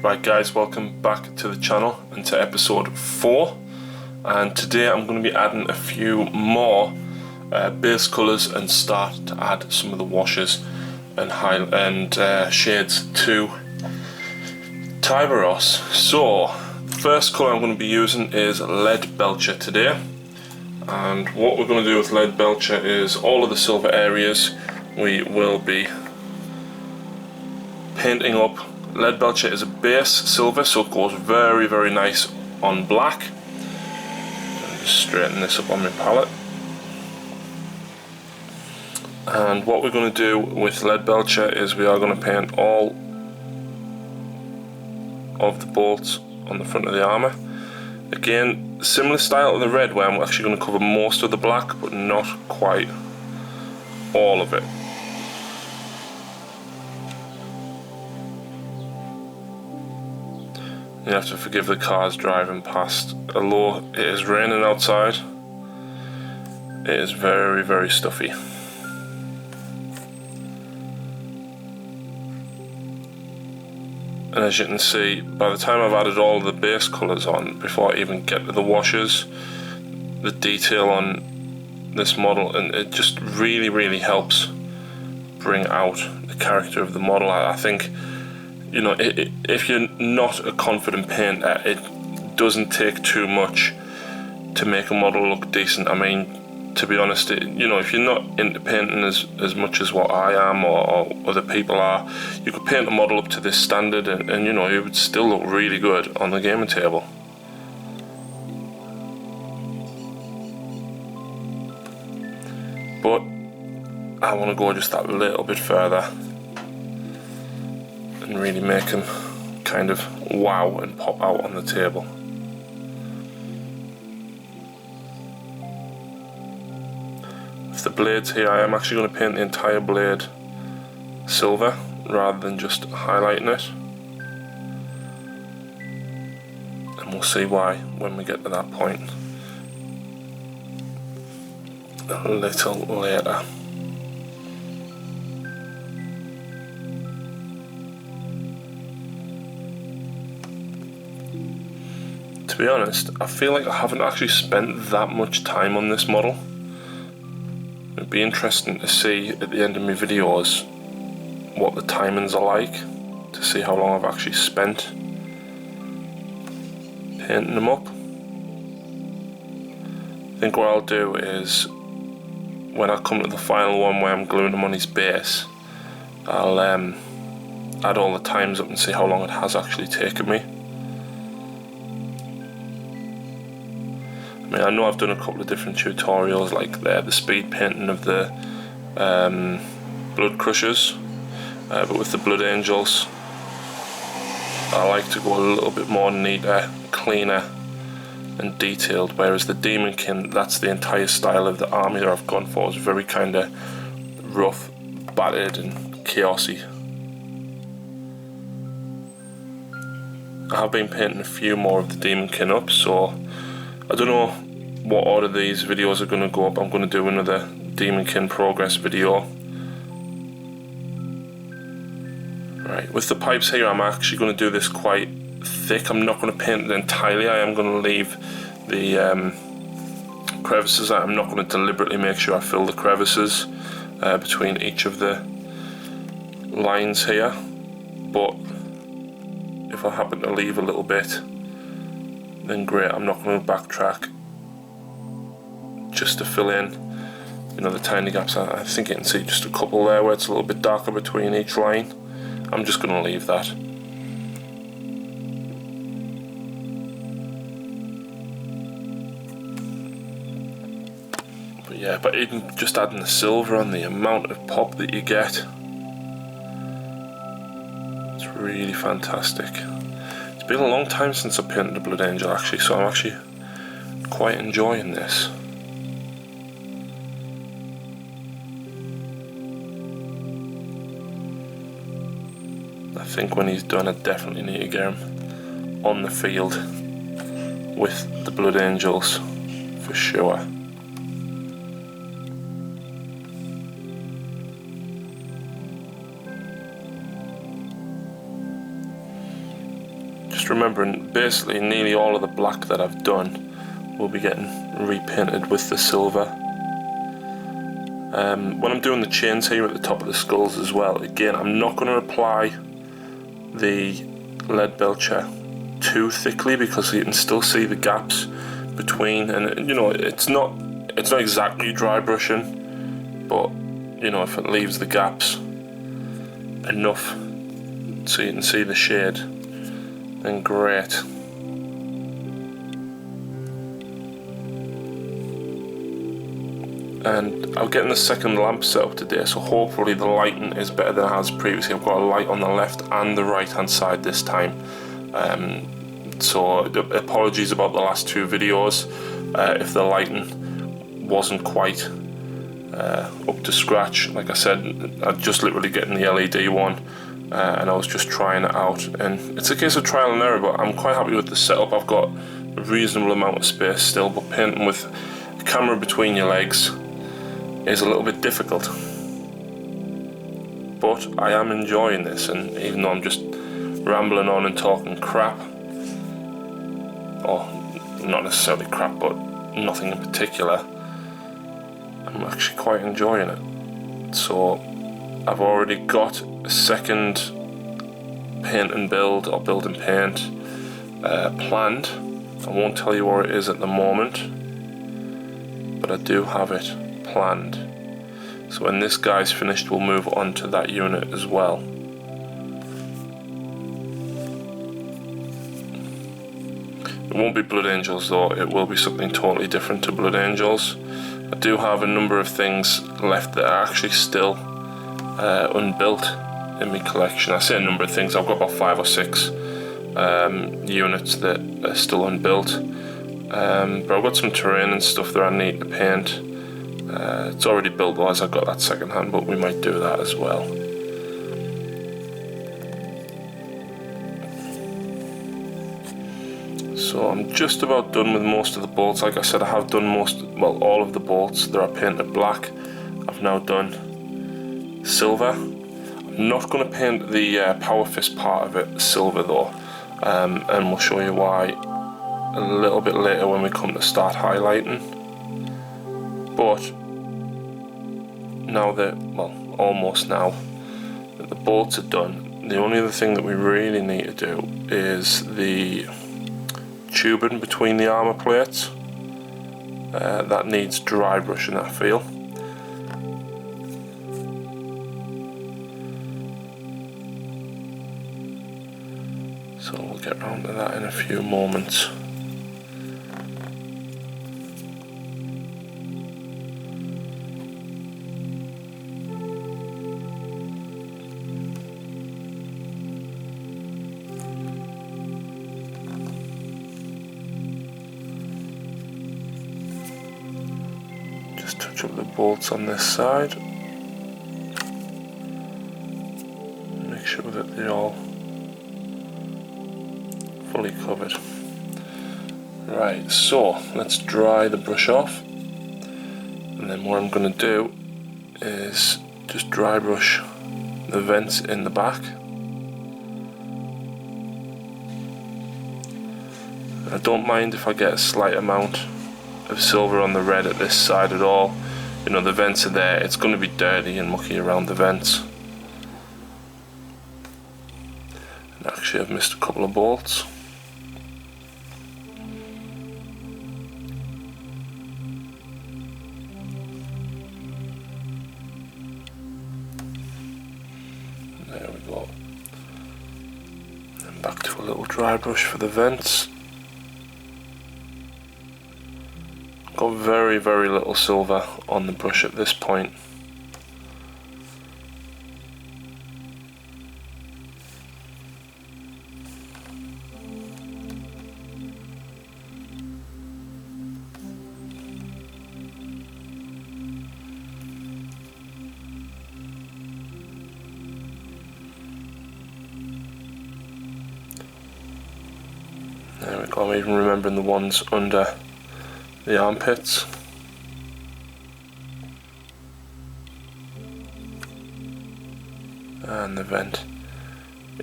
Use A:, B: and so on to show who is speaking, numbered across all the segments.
A: Right guys, welcome back to the channel and to episode 4, and today I'm going to be adding a few more base colours and start to add some of the washes and shades to Tyberos. So the first colour I'm going to be using is Lead Belcher today, and what we're going to do with Lead Belcher is all of the silver areas we will be painting up. Lead Belcher is a base silver, so it goes very, very nice on black. Just straighten this up on my palette. And what we're going to do with Lead Belcher is we are going to paint all of the bolts on the front of the armour. Again, similar style to the red, where I'm actually going to cover most of the black, but not quite all of it. You have to forgive the cars driving past. Although it is raining outside, it is very, very stuffy. And as you can see, by the time I've added all the base colours on, before I even get to the washes, the detail on this model, and it just really, really helps bring out the character of the model. I think, you know, if you're not a confident painter, it doesn't take too much to make a model look decent. I mean, to be honest, you know, if you're not into painting as much as what I am or other people are, you could paint a model up to this standard and you know, it would still look really good on the gaming table. But I want to go just that little bit further and really make them kind of wow and pop out on the table. With the blades here, I am actually going to paint the entire blade silver rather than just highlighting it, and we'll see why when we get to that point a little later. To be honest, I feel like I haven't actually spent that much time on this model. It'd be interesting to see at the end of my videos what the timings are like, to see how long I've actually spent painting them up. I think what I'll do is, when I come to the final one where I'm gluing them on his base, I'll add all the times up and see how long it has actually taken me. I mean, I know I've done a couple of different tutorials, like the speed painting of the blood crushers, but with the blood angels I like to go a little bit more neater, cleaner and detailed, whereas the demonkin, that's the entire style of the army that I've gone for. It's very kind of rough, battered and chaosy. I have been painting a few more of the demonkin up, so I don't know what order these videos are going to go up. I'm going to do another demonkin progress video. Right, with the pipes here, I'm actually going to do this quite thick. I'm not going to paint it entirely. I am going to leave the crevices. I'm not going to deliberately make sure I fill the crevices between each of the lines here, but if I happen to leave a little bit, then great. I'm not going to backtrack just to fill in, you know, the tiny gaps. I think you can see just a couple there where it's a little bit darker between each line. I'm just going to leave that. But yeah, but even just adding the silver on, the amount of pop that you get, it's really fantastic. It's been a long time since I painted a Blood Angel actually, so I'm actually quite enjoying this. I think when he's done, I definitely need to get him on the field with the Blood Angels for sure. just remembering basically nearly all of the black that I've done will be getting repainted with the silver. When I'm doing the chains here at the top of the skulls as well, again, I'm not going to apply the lead belcher too thickly because you can still see the gaps between, and you know, it's not exactly dry brushing, but you know, if it leaves the gaps enough so you can see the shade, then great. And I'm getting the second lamp set up today, so hopefully the lighting is better than it has previously. I've got a light on the left and the right hand side this time, so apologies about the last two videos if the lighting wasn't quite up to scratch. Like I said, I'm just literally getting the LED one, and I was just trying it out, and it's a case of trial and error, but I'm quite happy with the setup. I've got a reasonable amount of space still, but painting with the camera between your legs is a little bit difficult, but I am enjoying this, and even though I'm just rambling on and talking crap, or not necessarily crap, but nothing in particular, I'm actually quite enjoying it. So I've already got a second paint and build, or build and paint planned. I won't tell you where it is at the moment, but I do have it planned. So when this guy's finished, we'll move on to that unit as well. It won't be Blood Angels though, it will be something totally different to Blood Angels. I do have a number of things left that are actually still unbuilt in my collection. I say a number of things, I've got about 5 or 6 units that are still unbuilt. But I've got some terrain and stuff that I need to paint. It's already built though, as I got that second hand, but we might do that as well. So I'm just about done with most of the bolts. Like I said, I have done all of the bolts that are painted black. I've now done silver. I'm not going to paint the power fist part of it silver though, and we'll show you why a little bit later when we come to start highlighting. But now that, well, almost now that the bolts are done, the only other thing that we really need to do is the tubing between the armor plates. That needs dry brushing, I feel. So we'll get round to that in a few moments. Touch up the bolts on this side, make sure that they're all fully covered. Right, so let's dry the brush off, and then what I'm going to do is just dry brush the vents in the back. I don't mind if I get a slight amount of silver on the red at this side at all. You know, the vents are there, it's going to be dirty and mucky around the vents. And actually I've missed a couple of bolts. There we go. And back to a little dry brush for the vents. Got very, very little silver on the brush at this point. There we go, I'm even remembering the ones under the armpits. And the vent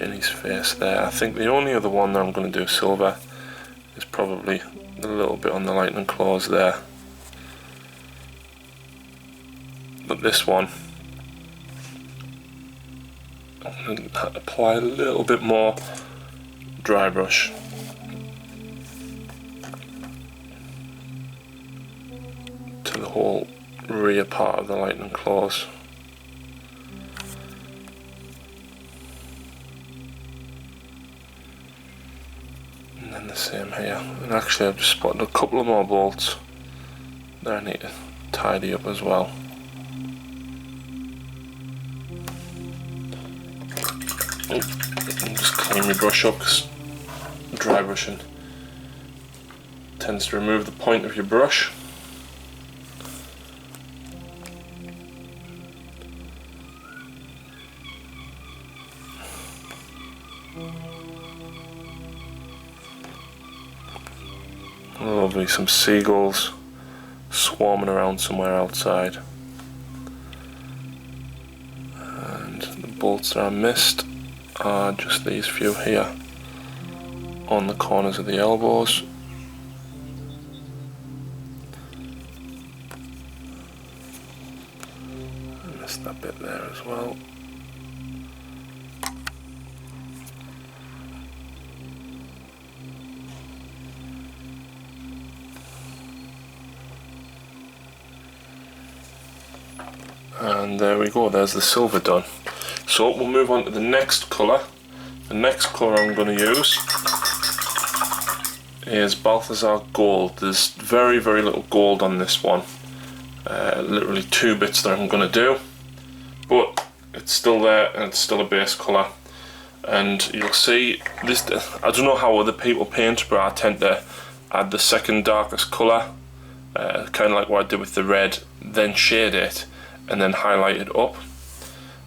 A: in his face there. I think the only other one that I'm going to do silver is probably a little bit on the lightning claws there. But this one, I'm going to apply a little bit more dry brush to the whole rear part of the lightning claws. And then the same here. And actually I've just spotted a couple of more bolts that I need to tidy up as well. And just clean my brush up, because dry brushing tends to remove the point of your brush. Lovely, some seagulls swarming around somewhere outside. And the bolts that I missed are just these few here on the corners of the elbows. I missed that bit there as well. And there we go, there's the silver done. So we'll move on to the next colour. The next colour I'm going to use is Balthazar Gold. There's very, very little gold on this one. Literally 2 bits that I'm going to do. But it's still there and it's still a base colour. And you'll see, this, I don't know how other people paint, but I tend to add the second darkest colour. Kind of like what I did with the red, then shade it and then highlight it up.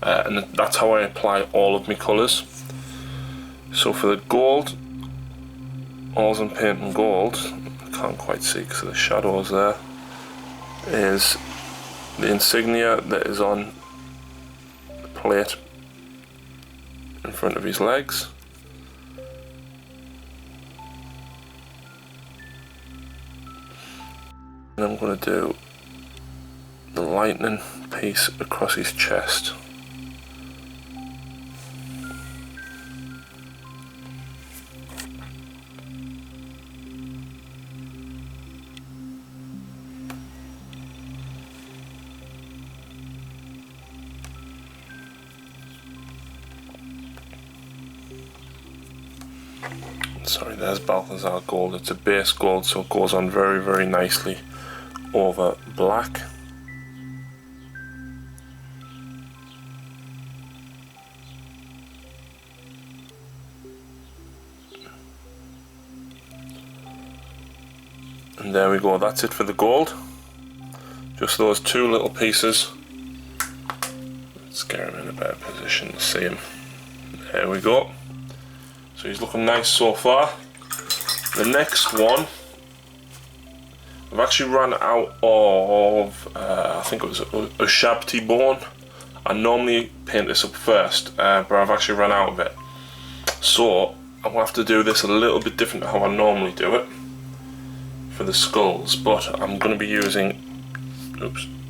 A: And that's how I apply all of my colours. So for the gold, all I'm painting gold, I can't quite see because of the shadows there, is the insignia that is on the plate in front of his legs. And I'm going to do the lightning piece across his chest. Sorry, there's Balthazar Gold. It's a base gold, so it goes on very, very nicely over black. And there we go, that's it for the gold. Just those 2 little pieces. Let's get him in a better position to see him. There we go. So he's looking nice so far. The next one, I've actually run out of, I think it was a Shabti bone. I normally paint this up first, but I've actually run out of it. So I'm going to have to do this a little bit different to how I normally do it for the skulls, but I'm going to be using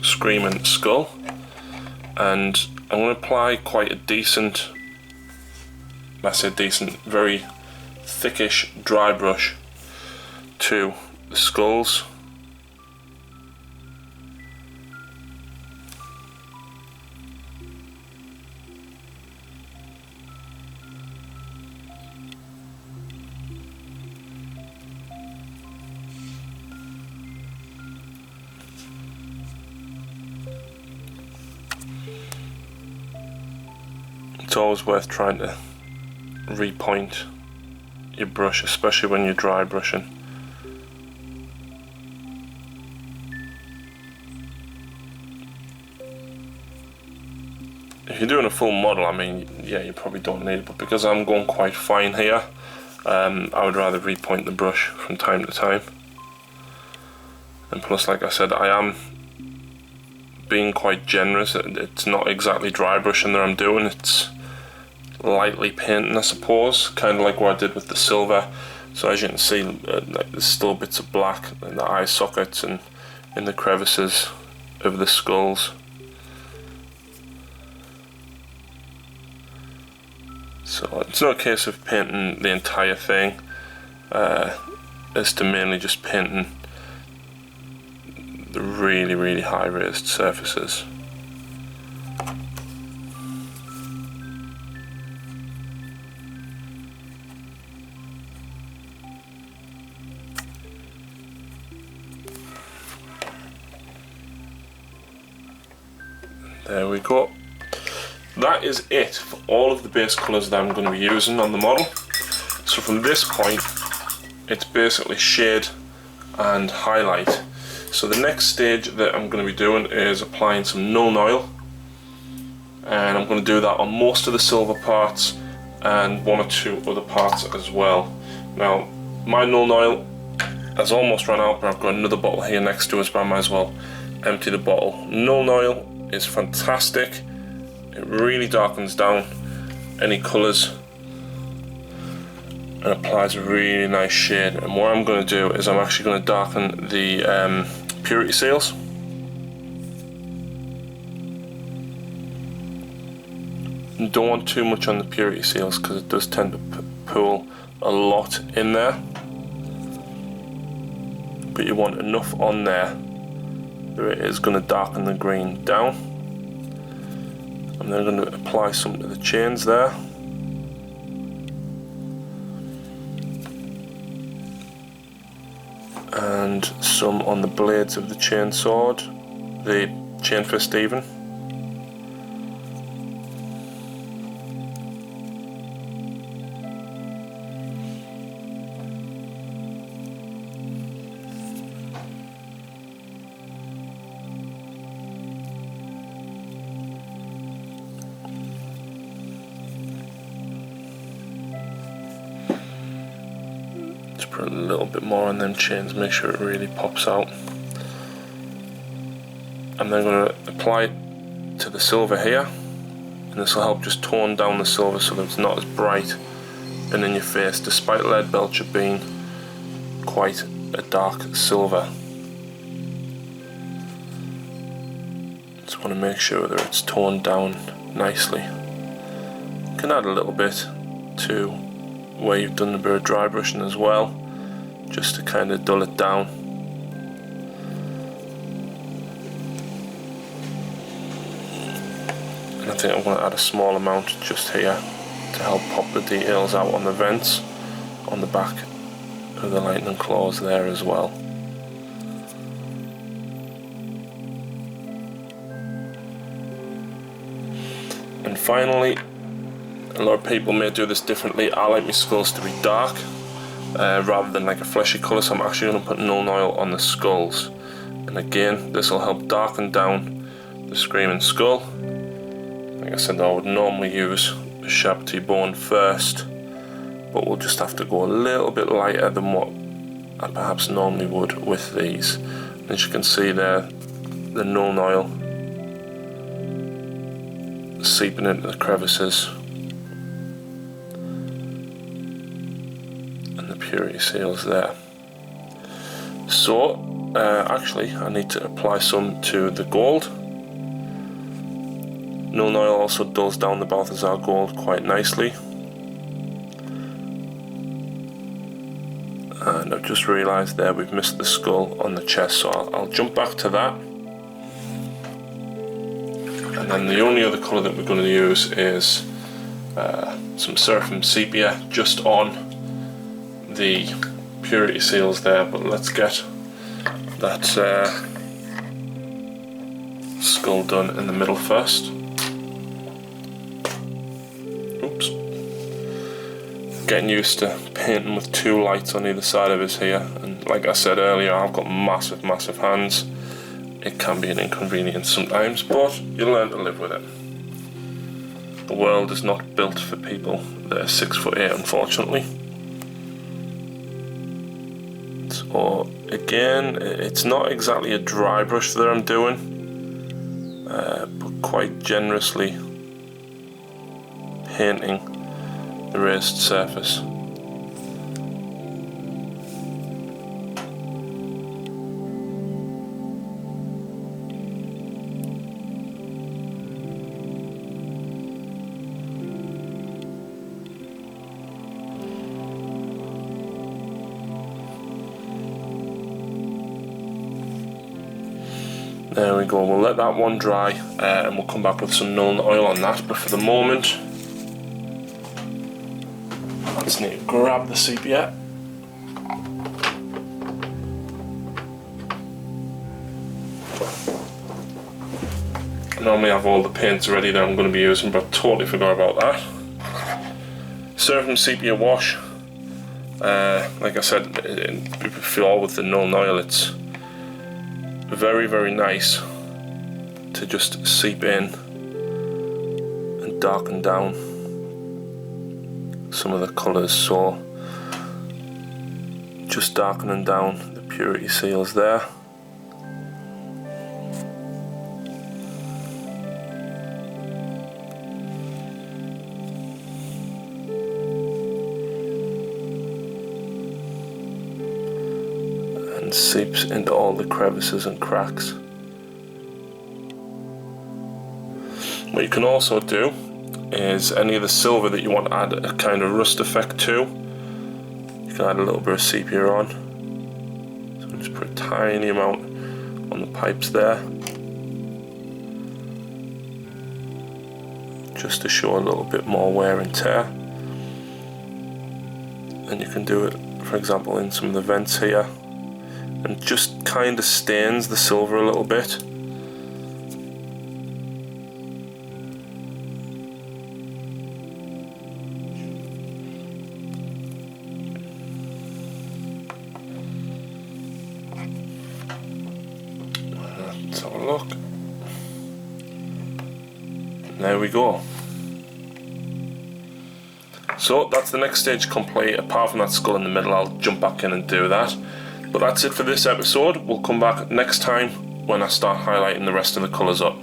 A: Screaming Skull, and I'm going to apply quite a decent, I say decent, very thickish dry brush to the skulls. It's always worth trying to repoint your brush, especially when you're dry brushing. If you're doing a full model, I mean, yeah, you probably don't need it, but because I'm going quite fine here, I would rather repoint the brush from time to time. And plus, like I said, I am being quite generous. It's not exactly dry brushing that I'm doing, it's lightly painting, I suppose, kind of like what I did with the silver. So as you can see, there's still bits of black in the eye sockets and in the crevices of the skulls. So it's not a case of painting the entire thing, it's to mainly just painting the really high raised surfaces. There we go. That is it for all of the base colours that I'm going to be using on the model. So from this point, it's basically shade and highlight. So the next stage that I'm going to be doing is applying some Nuln Oil, and I'm going to do that on most of the silver parts and one or two other parts as well. Now my Nuln Oil has almost run out, but I've got another bottle here next to us, but I might as well empty the bottle. Nuln Oil is fantastic. It really darkens down any colours and applies a really nice shade. And what I'm going to do is I'm actually going to darken the purity seals. And don't want too much on the purity seals because it does tend to pool a lot in there, but you want enough on there that it is going to darken the green down. I'm then going to apply some to the chains there, and some on the blades of the chain sword, the chain fist even. Put a little bit more on them chains, make sure it really pops out. I'm then going to apply it to the silver here, and this will help just tone down the silver so that it's not as bright and in your face, despite lead belcher being quite a dark silver. Just want to make sure that it's toned down nicely. You can add a little bit to where you've done a bit of dry brushing as well, just to kind of dull it down. And I think I'm going to add a small amount just here to help pop the details out on the vents on the back of the lightning claws there as well. And finally, a lot of people may do this differently. I like my skulls to be dark rather than like a fleshy colour, so I'm actually going to put Nuln Oil on the skulls. And again, this will help darken down the Screaming Skull. Like I said, I would normally use a sharp T-bone first, but we'll just have to go a little bit lighter than what I perhaps normally would with these. As you can see there, the Nuln Oil seeping into the crevices, purity seals there. So actually I need to apply some to the gold. Nuln Oil also dulls down the Balthazar gold quite nicely, and I've just realised there we've missed the skull on the chest, so I'll jump back to that. And then the only other colour that we're going to use is some Seraphim Sepia just on the purity seals there, but let's get that skull done in the middle first. Oops. Getting used to painting with two lights on either side of his here, and like I said earlier, I've got massive hands. It can be an inconvenience sometimes, but you learn to live with it. The world is not built for people that are 6'8", unfortunately. So again, it's not exactly a dry brush that I'm doing, but quite generously painting raised surface. There we go, we'll let that one dry and we'll come back with some Nuln Oil on that, but for the moment I just need to grab the sepia. I normally have all the paints ready that I'm going to be using, but I totally forgot about that. Cerebrum sepia wash. Like I said before with the Nuln Oil, it's very, very nice to just seep in and darken down some of the colours, so just darkening down the purity seals there. And seeps into all the crevices and cracks. What you can also do is any of the silver that you want to add a kind of rust effect to, you can add a little bit of sepia on. So just put a tiny amount on the pipes there, just to show a little bit more wear and tear. And you can do it, for example, in some of the vents here, and just kind of stains the silver a little bit. Let's have a look. There we go. So that's the next stage complete. Apart from that skull in the middle, I'll jump back in and do that. But that's it for this episode. We'll come back next time when I start highlighting the rest of the colours up.